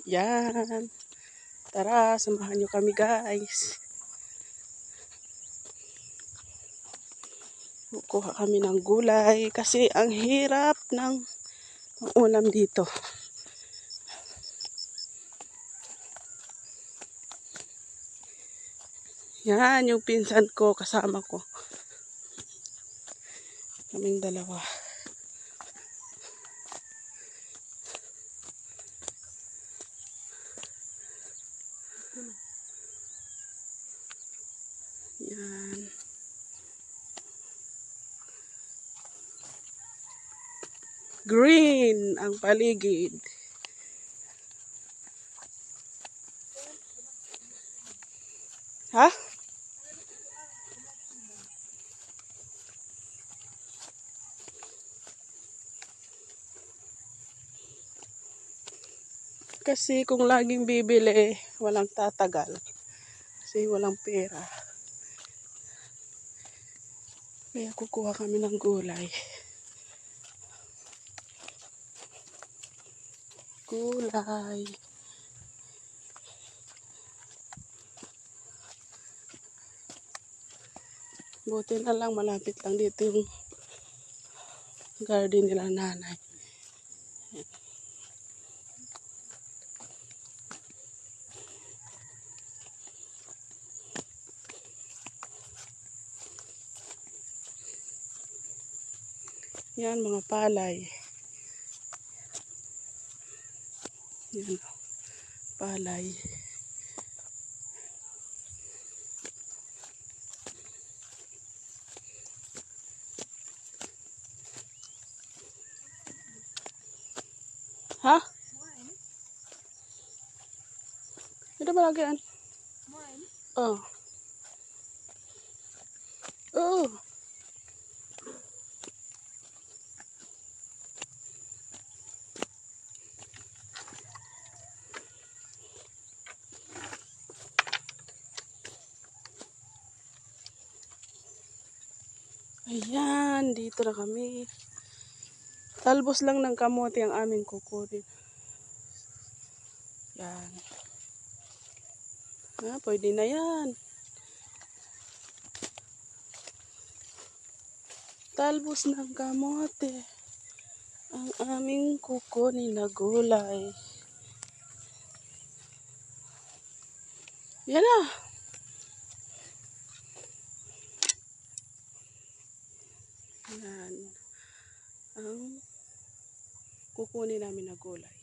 Yan. Tara, samahan nyo kami guys. Kukuha kami ng gulay kasi ang hirap ng ulam dito. Yan, yung pinsan ko, kasama ko. Kaming dalawa. Yan. Green ang paligid. Ha? Kasi kung laging bibili, walang tatagal. Kasi walang pera. Kaya kukuha kami ng gulay. Gulay. Buti na lang, malapit lang dito yung garden nila nanay. Yan, mga palay. Yan, palay. Ha? Ito ba lagi yan? Oh. Oo. Ayan, dito na kami. Talbos lang ng kamote ang aming kukunin. Yan. Pwede na yan. Talbos ng kamote ang aming kukunin na gulay. Yan na. Yan ang kukunin namin na gulay.